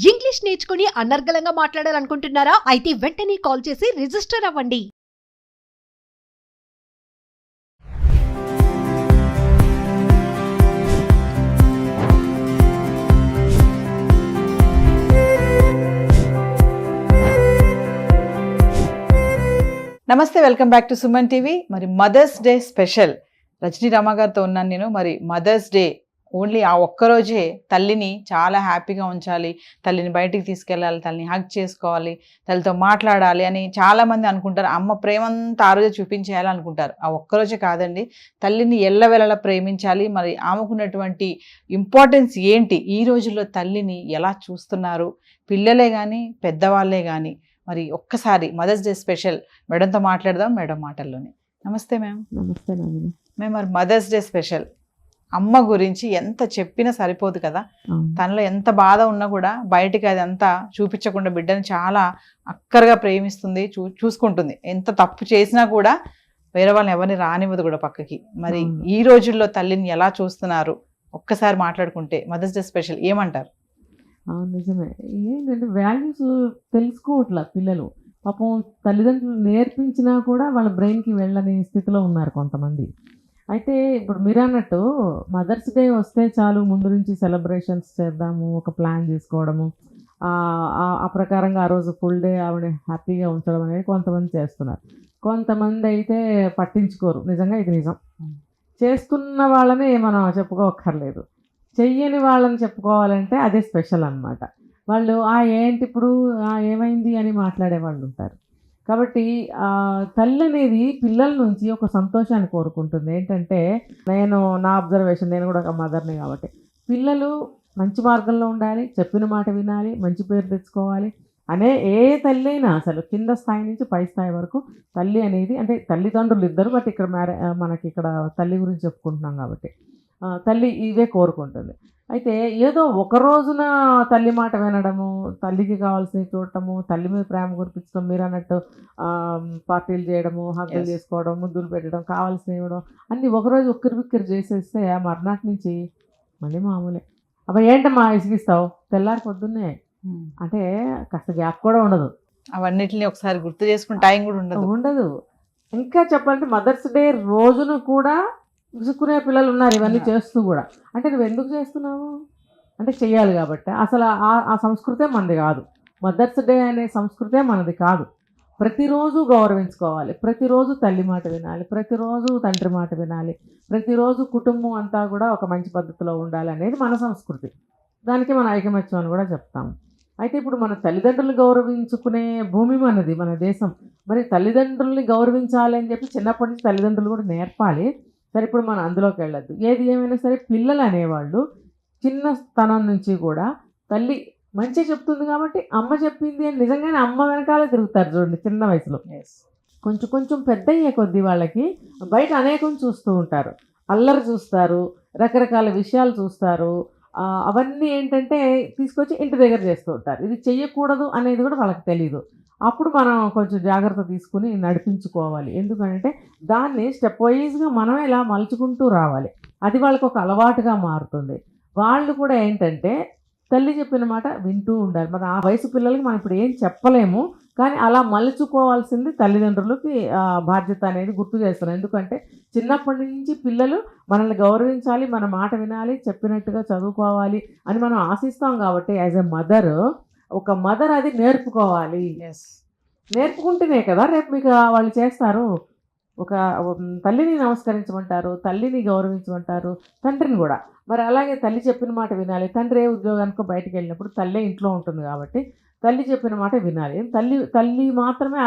English నేర్చుకుని అనర్గళంగా మాట్లాడాలనుకుంటున్నారా? అయితే వెంటనే కాల్ చేసి రిజిస్టర్ అవ్వండి. నమస్తే, welcome back to Suman TV. మరి mother's day special Rajani Rama గారితో ఉన్నాను నేను. మరి మదర్స్ డే ఓన్లీ ఆ ఒక్కరోజే తల్లిని చాలా హ్యాపీగా ఉంచాలి, తల్లిని బయటికి తీసుకెళ్ళాలి, తల్లిని హగ్ చేసుకోవాలి, తల్లితో మాట్లాడాలి అని చాలామంది అనుకుంటారు. అమ్మ ప్రేమంతా ఆ రోజే చూపించేయాలి అనుకుంటారు. ఆ ఒక్కరోజే కాదండి, తల్లిని ఎల్లవెల్లలా ప్రేమించాలి. మరి ఆమెకున్నటువంటి ఇంపార్టెన్స్ ఏంటి, ఈ రోజుల్లో తల్లిని ఎలా చూస్తున్నారు పిల్లలే కానీ పెద్దవాళ్ళే కానీ. మరి ఒక్కసారి మదర్స్ డే స్పెషల్ మేడంతో మాట్లాడదాం. మేడం మాటల్లోనే. నమస్తే మ్యామ్. నమస్తే నాని. మేము మరి మదర్స్ డే స్పెషల్ అమ్మ గురించి ఎంత చెప్పినా సరిపోదు కదా. తనలో ఎంత బాధ ఉన్నా కూడా బయటికి అది అంతా చూపించకుండా బిడ్డని చాలా అక్కరగా ప్రేమిస్తుంది, చూసుకుంటుంది. ఎంత తప్పు చేసినా కూడా వేరే వాళ్ళని ఎవరిని రానివ్వదు కూడా పక్కకి. మరి ఈ రోజుల్లో తల్లిని ఎలా చూస్తున్నారు ఒక్కసారి మాట్లాడుకుంటే మదర్స్ డే స్పెషల్ ఏమంటారు? నిజమే. ఏంటంటే వాల్యూస్ తెలుసుకోవట్లా పిల్లలు. పాపం తల్లిదండ్రులు నేర్పించినా కూడా వాళ్ళ బ్రెయిన్కి వెళ్ళని స్థితిలో ఉన్నారు కొంతమంది. అయితే ఇప్పుడు మీరు అన్నట్టు మదర్స్ డే వస్తే చాలు ముందు నుంచి సెలబ్రేషన్స్ చేద్దాము, ఒక ప్లాన్ చేసుకోవడము, ఆ ప్రకారంగా ఆ రోజు ఫుల్ డే ఆవిడ హ్యాపీగా ఉంచడం అనేది కొంతమంది చేస్తున్నారు. కొంతమంది అయితే పట్టించుకోరు. నిజంగా ఇది నిజం. చేస్తున్న వాళ్ళని మనం చెప్పుకోక్కర్లేదు, చెయ్యని వాళ్ళని చెప్పుకోవాలంటే అదే స్పెషల్ అన్నమాట. వాళ్ళు ఏంటి ఇప్పుడు ఏమైంది అని మాట్లాడే వాళ్ళు ఉంటారు. కాబట్టి తల్లి అనేది పిల్లల నుంచి ఒక సంతోషాన్ని కోరుకుంటుంది. ఏంటంటే నా అబ్జర్వేషన్, నేను కూడా ఒక మదర్ని కాబట్టి, పిల్లలు మంచి మార్గంలో ఉండాలి, చెప్పిన మాట వినాలి, మంచి పేరు తెచ్చుకోవాలి అనే ఏ తల్లి అయినా అసలు కింద స్థాయి నుంచి పై స్థాయి వరకు తల్లి అనేది, అంటే తల్లిదండ్రులు ఇద్దరు, బట్ ఇక్కడ మనకి ఇక్కడ తల్లి గురించి చెప్పుకుంటున్నాం కాబట్టి తల్లి ఇవే కోరుకుంటుంది. అయితే ఏదో ఒక రోజున తల్లి మాట వినడము, తల్లికి కావాల్సినవి చూడటము, తల్లి మీద ప్రేమ కురిపించడం, మీరు అన్నట్టు పార్టీలు చేయడము, హగ్గులు చేసుకోవడం, ముద్దులు పెట్టడం, కావాల్సినవి ఇవ్వడం అన్నీ ఒకరోజు ఉక్కిరి చేసేస్తే ఆ మర్నాటి నుంచి మళ్ళీ మామూలే. అబ్బా ఏంటమ్మా ఇసిగిస్తావు, తెల్లారి పొద్దున్నే అంటే కాస్త గ్యాప్ కూడా ఉండదు. అవన్నిటిని ఒకసారి గుర్తు చేసుకుని టైం కూడా ఉండదు. ఇంకా చెప్పాలంటే మదర్స్ డే రోజున కూడా విసుక్కునే పిల్లలు ఉన్నారు ఇవన్నీ చేస్తూ కూడా. అంటే నువ్వు ఎందుకు చేస్తున్నావు అంటే చెయ్యాలి కాబట్టి. అసలు ఆ సంస్కృతే మనది కాదు. మదర్స్ డే అనే సంస్కృతే మనది కాదు. ప్రతిరోజు గౌరవించుకోవాలి, ప్రతిరోజు తల్లి మాట వినాలి, ప్రతిరోజు తండ్రి మాట వినాలి, ప్రతిరోజు కుటుంబం అంతా కూడా ఒక మంచి పద్ధతిలో ఉండాలి అనేది మన సంస్కృతి. దానికి మన ఐకమత్యం అని కూడా చెప్తాము. అయితే ఇప్పుడు మన తల్లిదండ్రులు గౌరవించుకునే భూమి మనది, మన దేశం. మరి తల్లిదండ్రుల్ని గౌరవించాలి అని చెప్పి చిన్నప్పటి నుంచి తల్లిదండ్రులు కూడా నేర్పాలి. సరే ఇప్పుడు మనం అందులోకి వెళ్ళొద్దు. ఏది ఏమైనా సరే పిల్లలు అనేవాళ్ళు చిన్న స్థానం నుంచి కూడా తల్లి మంచి చెప్తుంది కాబట్టి అమ్మ చెప్పింది అని నిజంగానే అమ్మ వెనకాలే తిరుగుతారు చూడండి చిన్న వయసులో. కొంచెం పెద్ద అయ్యే కొద్దీ వాళ్ళకి బయట అనేకం చూస్తూ ఉంటారు, అల్లరి చూస్తారు, రకరకాల విషయాలు చూస్తారు. అవన్నీ ఏంటంటే తీసుకొచ్చి ఇంటి దగ్గర చేస్తూ ఉంటారు. ఇది చెయ్యకూడదు అనేది కూడా వాళ్ళకి తెలీదు. అప్పుడు మనం కొంచెం జాగ్రత్త తీసుకుని నడిపించుకోవాలి. ఎందుకంటే దాన్ని స్టెప్ వైజ్గా మనం ఇలా మలుచుకుంటూ రావాలి. అది వాళ్ళకు ఒక అలవాటుగా మారుతుంది. వాళ్ళు కూడా ఏంటంటే తల్లి చెప్పిన మాట వింటూ ఉండాలి. మరి ఆ వయసు పిల్లలకి మనం ఇప్పుడు ఏం చెప్పలేము, కానీ అలా మలుచుకోవాల్సింది తల్లిదండ్రులకి బాధ్యత అనేది గుర్తు చేస్తున్నాను. ఎందుకంటే చిన్నప్పటి నుంచి పిల్లలు మనల్ని గౌరవించాలి, మన మాట వినాలి, చెప్పినట్టుగా చదువుకోవాలి అని మనం ఆశిస్తాం. కాబట్టి యాజ్ ఎ మదర్, ఒక మదర్ అది నేర్పుకోవాలి. నేర్పుకుంటేనే కదా రేపు మీకు వాళ్ళు చేస్తారు. ఒక తల్లిని నమస్కరించమంటారు, తల్లిని గౌరవించమంటారు, తండ్రిని కూడా. మరి అలాగే తల్లి చెప్పిన మాట వినాలి. తండ్రి ఏ ఉద్యోగానికో బయటకు వెళ్ళినప్పుడు తల్లే ఇంట్లో ఉంటుంది కాబట్టి తల్లి చెప్పిన మాట వినాలి. తల్లి మాత్రమే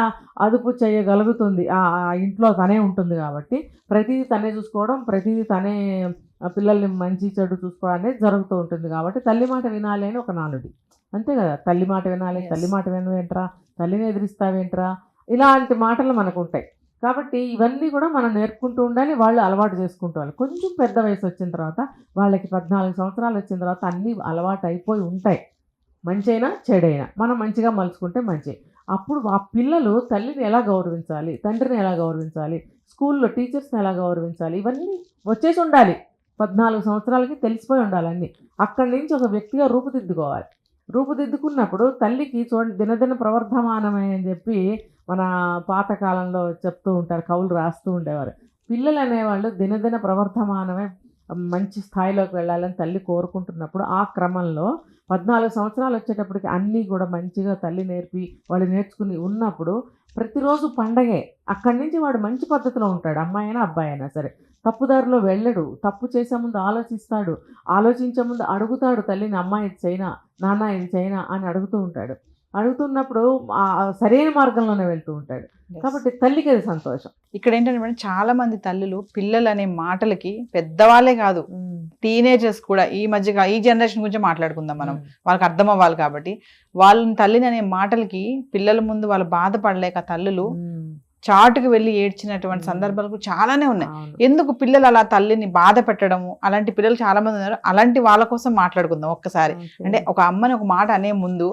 అదుపు చేయగలుగుతుంది. ఆ ఇంట్లో తనే ఉంటుంది కాబట్టి ప్రతిదీ తనే చూసుకోవడం, ప్రతిదీ తనే పిల్లల్ని మంచి చెడు చూసుకోవడం అనేది జరుగుతూ ఉంటుంది. కాబట్టి తల్లి మాట వినాలి అని ఒక నానుడి, అంతే కదా. తల్లి మాట వినాలి, తల్లి మాట వినవేంట్రా, తల్లిని ఎదిరిస్తావేంట్రా, ఇలాంటి మాటలు మనకు ఉంటాయి. కాబట్టి ఇవన్నీ కూడా మనం నేర్పుకుంటూ ఉండాలి, వాళ్ళు అలవాటు చేసుకుంటూ. కొంచెం పెద్ద వయసు వచ్చిన తర్వాత, వాళ్ళకి 14 సంవత్సరాలు వచ్చిన తర్వాత అన్నీ అలవాటు అయిపోయి ఉంటాయి. మంచి అయినా చెడైనా మనం మంచిగా మలుచుకుంటే మంచి. అప్పుడు ఆ పిల్లలు తల్లిని ఎలా గౌరవించాలి, తండ్రిని ఎలా గౌరవించాలి, స్కూల్లో టీచర్స్ని ఎలా గౌరవించాలి, ఇవన్నీ వచ్చేసి ఉండాలి. 14 సంవత్సరాలకి తెలిసిపోయి ఉండాలి అన్నీ. అక్కడి నుంచి ఒక వ్యక్తిగా రూపుదిద్దుకోవాలి. రూపుదిద్దుకున్నప్పుడు తల్లికి చూడండి దినదిన ప్రవర్ధమానమే అని చెప్పి మన పాతకాలంలో చెప్తూ ఉంటారు, కవులు రాస్తూ ఉండేవారు. పిల్లలు అనేవాళ్ళు దినదిన ప్రవర్ధమానమే మంచి స్థాయిలోకి వెళ్ళాలని తల్లి కోరుకుంటున్నప్పుడు ఆ క్రమంలో 14 సంవత్సరాలు వచ్చేటప్పటికి అన్నీ కూడా మంచిగా తల్లి నేర్పి వాళ్ళు నేర్చుకుని ఉన్నప్పుడు ప్రతిరోజు పండగే. అక్కడి నుంచి వాడు మంచి పద్ధతిలో ఉంటాడు, అమ్మాయి అయినా అబ్బాయి అయినా సరే. తప్పుదారిలో వెళ్ళడు, తప్పు చేసే ముందు ఆలోచిస్తాడు, ఆలోచించే ముందు అడుగుతాడు తల్లిని, అమ్మ ఇది చేయనా, నాన్న ఇది చేయనా అని అడుగుతూ ఉంటాడు. అడుగుతున్నప్పుడు సరైన మార్గంలోనే వెళ్తూ ఉంటాడు. కాబట్టి తల్లికి అది సంతోషం. ఇక్కడ ఏంటంటే మేడం, చాలా మంది తల్లులు పిల్లలు అనే మాటలకి, పెద్దవాళ్ళే కాదు టీనేజర్స్ కూడా, ఈ మధ్యగా ఈ జనరేషన్ గురించి మాట్లాడుకుందాం మనం, వాళ్ళకి అర్థం అవ్వాలి కాబట్టి, వాళ్ళని తల్లిని అనే మాటలకి పిల్లల ముందు వాళ్ళు బాధపడలేక తల్లులు చాటుకు వెళ్ళి ఏడ్చినటువంటి సందర్భాలు చాలానే ఉన్నాయి. ఎందుకు పిల్లలు అలా తల్లిని బాధ పెట్టడము, అలాంటి పిల్లలు చాలా మంది ఉన్నారు. అలాంటి వాళ్ళ కోసం మాట్లాడుకుందాం ఒక్కసారి. అంటే ఒక అమ్మని ఒక మాట అనే ముందు,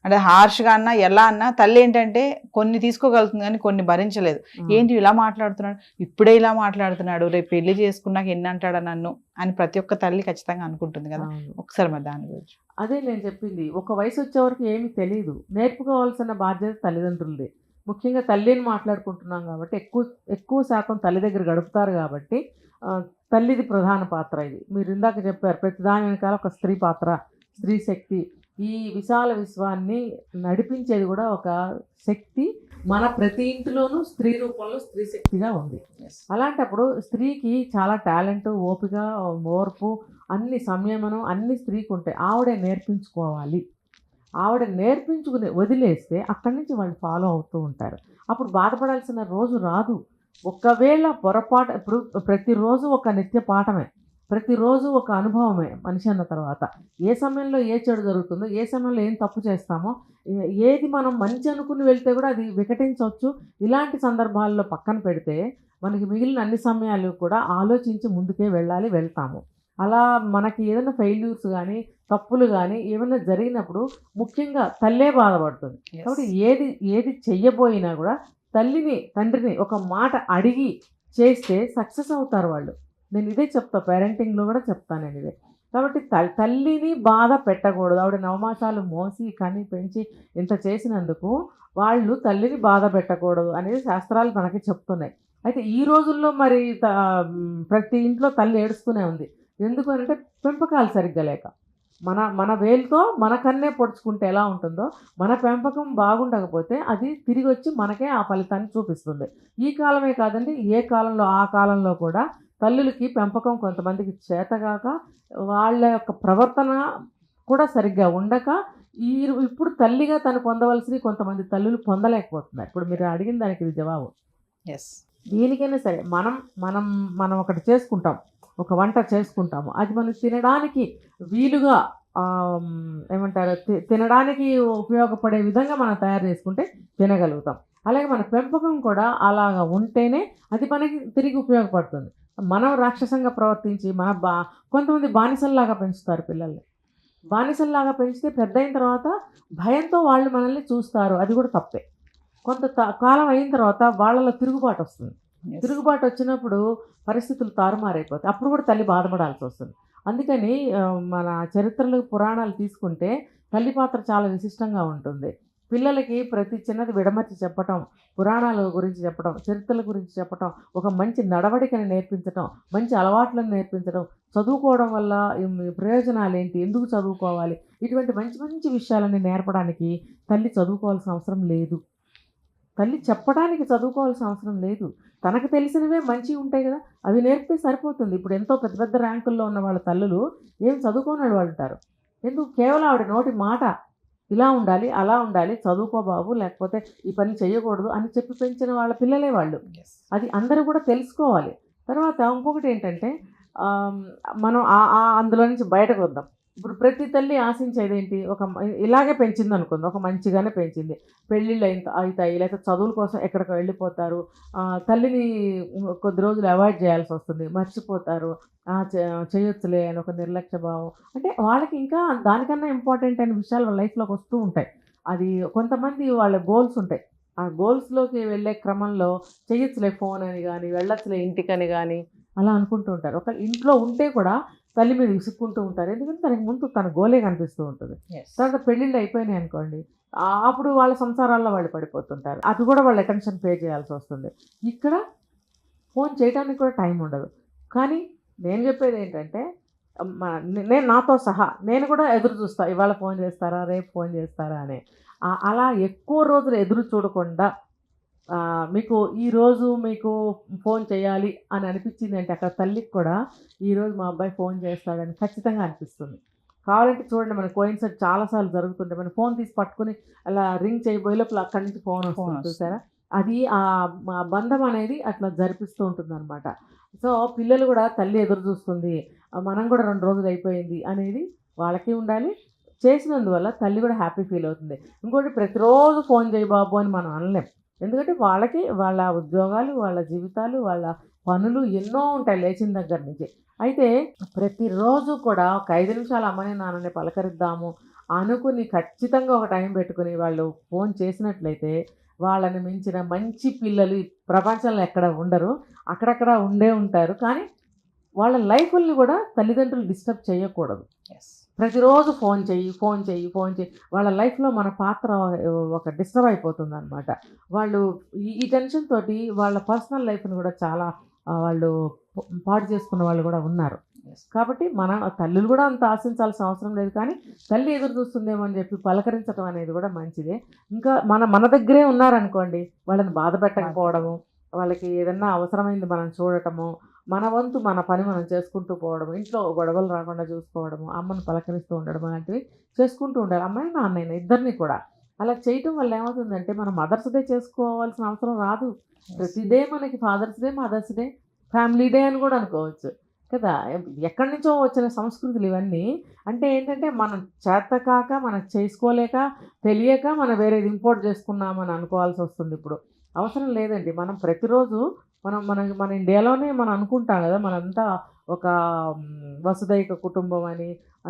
అంటే హార్ష్గా అన్నా ఎలా అన్నా తల్లి ఏంటంటే కొన్ని తీసుకోగలుగుతుంది కానీ కొన్ని భరించలేదు. ఏంటి ఇలా మాట్లాడుతున్నాడు, ఇప్పుడే ఇలా మాట్లాడుతున్నాడు, రేపు పెళ్లి చేసుకున్నాక ఎన్ని అంటాడా నన్ను అని ప్రతి ఒక్క తల్లి ఖచ్చితంగా అనుకుంటుంది కదా. ఒకసారి మరి దాని గురించి. అదే నేను చెప్పింది, ఒక వయసు వచ్చే వరకు ఏమీ తెలియదు, నేర్పుకోవాల్సిన బాధ్యత తల్లిదండ్రులది. ముఖ్యంగా తల్లిని మాట్లాడుకుంటున్నాం కాబట్టి ఎక్కువ శాతం తల్లి దగ్గర గడుపుతారు కాబట్టి తల్లిది ప్రధాన పాత్ర. ఇది మీరు ఇందాక చెప్పారు, ప్రతి దాని వెనకాల ఒక స్త్రీ పాత్ర, స్త్రీ శక్తి. ఈ విశాల విశ్వాన్ని నడిపించేది కూడా ఒక శక్తి మన ప్రతి ఇంటిలోనూ స్త్రీ రూపంలో స్త్రీ శక్తిగా ఉంది. అలాంటప్పుడు స్త్రీకి చాలా టాలెంట్, ఓపిక, ఓర్పు, అన్ని సంయమనం అన్ని స్త్రీకి ఉంటాయి. ఆవిడే నేర్పించుకోవాలి. ఆవిడ నేర్పించుకుని వదిలేస్తే అక్కడి నుంచి వాళ్ళు ఫాలో అవుతూ ఉంటారు. అప్పుడు బాధపడాల్సిన రోజు రాదు. ఒకవేళ పొరపాటు, ఇప్పుడు ప్రతిరోజు ఒక నిత్య పాఠమే, ప్రతిరోజు ఒక అనుభవమే మనిషి అన్న తర్వాత. ఏ సమయంలో ఏ చెడు జరుగుతుందో, ఏ సమయంలో ఏం తప్పు చేస్తామో, ఏది మనం మంచి అనుకుని వెళ్తే కూడా అది వికటించవచ్చు. ఇలాంటి సందర్భాల్లో పక్కన పెడితే మనకి మిగిలిన అన్ని సమయాలు కూడా ఆలోచించి ముందుకే వెళ్తాము. అలా మనకి ఏదైనా ఫెయిల్యూర్స్ కానీ తప్పులు కానీ ఏమైనా జరిగినప్పుడు ముఖ్యంగా తల్లే బాధపడుతుంది. కాబట్టి ఏది చెయ్యబోయినా కూడా తల్లిని తండ్రిని ఒక మాట అడిగి చేస్తే సక్సెస్ అవుతారు వాళ్ళు. నేను ఇదే చెప్తా, పేరెంటింగ్లో కూడా చెప్తాను నేను ఇదే. కాబట్టి తల్లిని బాధ పెట్టకూడదు. ఆవిడ 9 మాసాలు మోసి కని పెంచి ఇంత చేసినందుకు వాళ్ళు తల్లిని బాధ పెట్టకూడదు అనేది శాస్త్రాలు మనకి చెప్తున్నాయి. అయితే ఈ రోజుల్లో మరి ప్రతి ఇంట్లో తల్లి ఏడుస్తూనే ఉంది. ఎందుకు అంటే పెంపకాలు సరిగ్గా లేక. మన వేలుతో మన కన్నే పొడుచుకుంటే ఎలా ఉంటుందో, మన పెంపకం బాగుండకపోతే అది తిరిగి వచ్చి మనకే ఆ ఫలితాన్ని చూపిస్తుంది. ఈ కాలమే కాదండి, ఏ కాలంలో ఆ కాలంలో కూడా తల్లులకి పెంపకం కొంతమందికి చేతగాక, వాళ్ళ యొక్క ప్రవర్తన కూడా సరిగ్గా ఉండక, ఇప్పుడు తల్లిగా తను పొందవలసినవి కొంతమంది తల్లులు పొందలేకపోతున్నారు. ఇప్పుడు మీరు అడిగిన దానికి ఇది జవాబు. దీనికైనా సరే మనం ఒకటి చేసుకుంటాం, ఒక వంట చేసుకుంటాము, అది మనం తినడానికి వీలుగా ఏమంటారు, తినడానికి ఉపయోగపడే విధంగా మనం తయారు చేసుకుంటే తినగలుగుతాం. అలాగే మన పెంపకం కూడా అలాగా ఉంటేనే అది మనకి తిరిగి ఉపయోగపడుతుంది. మనం రాక్షసంగా ప్రవర్తించి కొంతమంది బానిసల్లాగా పెంచుతారు పిల్లల్ని. బానిసల్లాగా పెంచితే పెద్ద అయిన తర్వాత భయంతో వాళ్ళు మనల్ని చూస్తారు, అది కూడా తప్పే. కొంత కాలం అయిన తర్వాత వాళ్ళలో తిరుగుబాటు వస్తుంది. తిరుగుబాటు వచ్చినప్పుడు పరిస్థితులు తారుమారైపోతాయి. అప్పుడు కూడా తల్లి బాధపడాల్సి వస్తుంది. అందుకని మన చరిత్రలు పురాణాలు తీసుకుంటే తల్లి పాత్ర చాలా విశిష్టంగా ఉంటుంది. పిల్లలకి ప్రతి చిన్నది విడమర్చి చెప్పటం, పురాణాల గురించి చెప్పడం, చరిత్రల గురించి చెప్పటం, ఒక మంచి నడవడికని నేర్పించటం, మంచి అలవాట్లను నేర్పించడం, చదువుకోవడం వల్ల ప్రయోజనాలు ఏంటి, ఎందుకు చదువుకోవాలి, ఇటువంటి మంచి మంచి విషయాలని నేర్పడానికి తల్లి చదువుకోవాల్సిన అవసరం లేదు. తల్లి చెప్పడానికి చదువుకోవాల్సిన అవసరం లేదు. తనకు తెలిసినవే మంచివి ఉంటాయి కదా, అవి నేర్పితే సరిపోతుంది. ఇప్పుడు ఎంతో పెద్ద పెద్ద ర్యాంకుల్లో ఉన్న వాళ్ళ తల్లులు ఏం చదువుకోని వాళ్ళు ఉంటారు. ఎందుకు? కేవలం ఆవిడ నోటి మాట, ఇలా ఉండాలి, అలా ఉండాలి, చదువుకో బాబు, లేకపోతే ఈ పని చేయకూడదు అని చెప్పి పెంచిన వాళ్ళ పిల్లలే వాళ్ళు. అది అందరూ కూడా తెలుసుకోవాలి. తర్వాత ఇంకొకటి ఏంటంటే, మనం అందులో నుంచి బయటకు వద్దాం. ఇప్పుడు ప్రతి తల్లి ఆశించేది ఏంటి? ఇలాగే పెంచింది అనుకుంది, ఒక మంచిగానే పెంచింది, పెళ్ళిళ్ళు అవుతాయి, లేకపోతే చదువుల కోసం ఎక్కడికి వెళ్ళిపోతారు, తల్లిని కొద్ది రోజులు అవాయిడ్ చేయాల్సి వస్తుంది, మర్చిపోతారు, చేయొచ్చులే అని ఒక నిర్లక్ష్య భావం. అంటే వాళ్ళకి ఇంకా దానికన్నా ఇంపార్టెంట్ అయిన విషయాలు వాళ్ళ లైఫ్లోకి వస్తూ ఉంటాయి. అది కొంతమంది వాళ్ళ గోల్స్ ఉంటాయి. ఆ గోల్స్లోకి వెళ్ళే క్రమంలో చేయొచ్చులే ఫోన్ అని కానీ, వెళ్ళొచ్చులే ఇంటికని కానీ అలా అనుకుంటూ ఉంటారు. ఒక ఇంట్లో ఉంటే కూడా తల్లి మీద విసుక్కుంటూ ఉంటారు. ఎందుకంటే తనకి ముందు తన గోలే కనిపిస్తూ ఉంటుంది. Yes. తర్వాత పెళ్ళిళ్ళు అయిపోయినాయి అనుకోండి, అప్పుడు వాళ్ళ సంసారాల్లో వాళ్ళు పడిపోతుంటారు. అది కూడా వాళ్ళు అటెన్షన్ పే చేయాల్సి వస్తుంది. ఇక్కడ ఫోన్ చేయడానికి కూడా టైం ఉండదు. కానీ నేను చెప్పేది ఏంటంటే నేను నాతో సహా నేను కూడా ఎదురు చూస్తా, ఇవాళ ఫోన్ చేస్తారా, రేపు ఫోన్ చేస్తారా అని. అలా ఎక్కువ రోజులు ఎదురు చూడకుండా మీకు ఈరోజు మీకు ఫోన్ చేయాలి అని అనిపించింది అంటే అక్కడ తల్లికి కూడా ఈరోజు మా అబ్బాయి ఫోన్ చేస్తాడని ఖచ్చితంగా అనిపిస్తుంది. కావాలంటే చూడండి, మన కోయిన్సైడ్ చాలాసార్లు జరుగుతుంటే మన ఫోన్ తీసి పట్టుకుని అలా రింగ్ చేయబోయే లోపల అక్కడి నుంచి ఫోన్ వస్తుంది చూసారా. అది మా బంధం అనేది అట్లా జరిపిస్తూ ఉంటుంది అనమాట. సో పిల్లలు కూడా తల్లి ఎదురు చూస్తుంది, మనం కూడా 2 రోజులు అయిపోయింది అనేది వాళ్ళకి ఉండాలి. చేసినందువల్ల తల్లి కూడా హ్యాపీ ఫీల్ అవుతుంది. ఇంకోటి, ప్రతిరోజు ఫోన్ చేయి బాబు అని మనం అనలేం. ఎందుకంటే వాళ్ళకి వాళ్ళ ఉద్యోగాలు, వాళ్ళ జీవితాలు, వాళ్ళ పనులు ఎన్నో ఉంటాయి లేచిన దగ్గర నుంచి. అయితే ప్రతిరోజు కూడా ఒక 5 నిమిషాలు అమ్మని నాన్నని పలకరిద్దాము అనుకుని ఖచ్చితంగా ఒక టైం పెట్టుకుని వాళ్ళు ఫోన్ చేసినట్లయితే వాళ్ళని మించిన మంచి పిల్లలు ఈ ప్రపంచంలో ఎక్కడ ఉండరు. అక్కడక్కడ ఉండే ఉంటారు. కానీ వాళ్ళ లైఫ్ని కూడా తల్లిదండ్రులు డిస్టర్బ్ చేయకూడదు. Yes. ప్రతిరోజు ఫోన్ చెయ్యి వాళ్ళ లైఫ్లో మన పాత్ర ఒక డిస్టర్బ్ అయిపోతుంది అనమాట. వాళ్ళు ఈ టెన్షన్ తోటి వాళ్ళ పర్సనల్ లైఫ్ని కూడా చాలా వాళ్ళు పాడు చేసుకున్న వాళ్ళు కూడా ఉన్నారు. కాబట్టి మన తల్లులు కూడా అంత ఆశించాల్సిన అవసరం లేదు. కానీ తల్లి ఎదురు చూస్తుందేమో అని చెప్పి పలకరించడం అనేది కూడా మంచిదే. ఇంకా మన దగ్గరే ఉన్నారనుకోండి, వాళ్ళని బాధ పెట్టకపోవడము, వాళ్ళకి ఏదన్నా అవసరమైంది మనం చూడటము, మన వంతు మన పని మనం చేసుకుంటూ పోవడం, ఇంట్లో గొడవలు రాకుండా చూసుకోవడము, అమ్మను పలకరిస్తూ ఉండడం లాంటివి చేసుకుంటూ ఉండాలి. అమ్మాయి నాన్నైనా ఇద్దరిని కూడా అలా చేయటం వల్ల ఏమవుతుందంటే మనం మదర్స్ డే చేసుకోవాల్సిన అవసరం రాదు. ప్రతి డే మనకి father's day, mother's day, family day అని కూడా అనుకోవచ్చు కదా. ఎక్కడి నుంచో వచ్చిన సంస్కృతులు ఇవన్నీ. అంటే ఏంటంటే మనం చేతకాక, మనం చేసుకోలేక, తెలియక మనం వేరేది ఇంపోర్ట్ చేసుకున్నామని అనుకోవాల్సి వస్తుంది. ఇప్పుడు అవసరం లేదండి. మనం ప్రతిరోజు మన ఇండియాలోనే మనం అనుకుంటాం కదా, మనంతా ఒక వసుదైక కుటుంబం అని,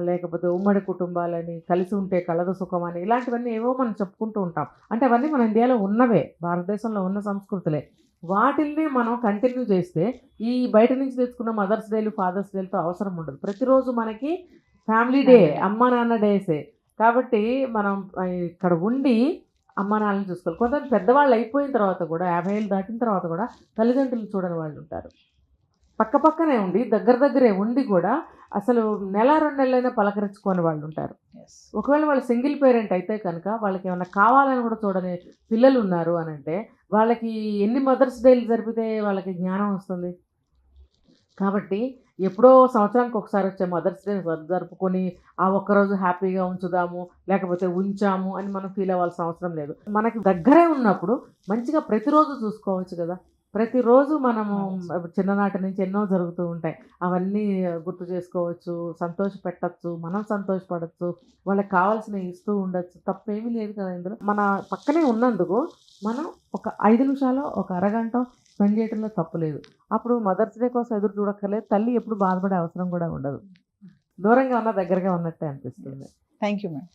లేకపోతే ఉమ్మడి కుటుంబాలని, కలిసి ఉంటే కలదు సుఖం అని, ఇలాంటివన్నీ ఏవో మనం చెప్పుకుంటూ ఉంటాం. అంటే అవన్నీ మన ఇండియాలో ఉన్నవే, భారతదేశంలో ఉన్న సంస్కృతులే. వాటిల్ని మనం కంటిన్యూ చేస్తే ఈ బయట నుంచి తెచ్చుకున్న మదర్స్ డేలు, ఫాదర్స్ డేలతో అవసరం ఉండదు. ప్రతిరోజు మనకి ఫ్యామిలీ డే, అమ్మ నాన్న డేసే. కాబట్టి మనం ఇక్కడ ఉండి అమ్మ నాన్నని చూసుకోవాలి. కొంతమంది పెద్దవాళ్ళు అయిపోయిన తర్వాత కూడా, 50 ఏళ్ళు దాటిన తర్వాత కూడా తల్లిదండ్రులు చూడని వాళ్ళు ఉంటారు. పక్కనే ఉండి దగ్గరే ఉండి కూడా అసలు నెల 2 నెలలైనా పలకరించుకోని వాళ్ళు ఉంటారు. ఒకవేళ వాళ్ళు సింగిల్ పేరెంట్ అయితే కనుక వాళ్ళకి ఏమైనా కావాలని కూడా చూడని పిల్లలు ఉన్నారు అని అంటే వాళ్ళకి ఎన్ని మదర్స్ డేలు జరిపితే వాళ్ళకి జ్ఞానం వస్తుంది. కాబట్టి ఎప్పుడో సంవత్సరానికి ఒకసారి వచ్చే మదర్స్ డే జరుపుకొని ఆ ఒక్కరోజు హ్యాపీగా ఉంచుదాము, లేకపోతే ఉంచాము అని మనం ఫీల్ అవ్వాల్సిన అవసరం లేదు. మనకి దగ్గరే ఉన్నప్పుడు మంచిగా ప్రతిరోజు చూసుకోవచ్చు కదా. ప్రతిరోజు మనము చిన్ననాటి నుంచి ఎన్నో జరుగుతూ ఉంటాయి, అవన్నీ గుర్తు చేసుకోవచ్చు, సంతోషపెట్టచ్చు, మనం సంతోషపడచ్చు, వాళ్ళకి కావాల్సినవి ఇస్తూ ఉండొచ్చు. తప్పేమీ లేదు కదా ఇందులో. మన పక్కనే ఉన్నందుకు మనం ఒక 5 నిమిషాలు, ఒక అరగంట స్పెండ్ చేయడంలో తప్పు లేదు. అప్పుడు మదర్స్ డే కోసం ఎదురు చూడక్కర్లేదు. తల్లి ఎప్పుడు బాధపడే అవసరం కూడా ఉండదు. దూరంగా ఉన్న దగ్గరగా ఉన్నట్టే అనిపిస్తుంది. Thank you ma'am.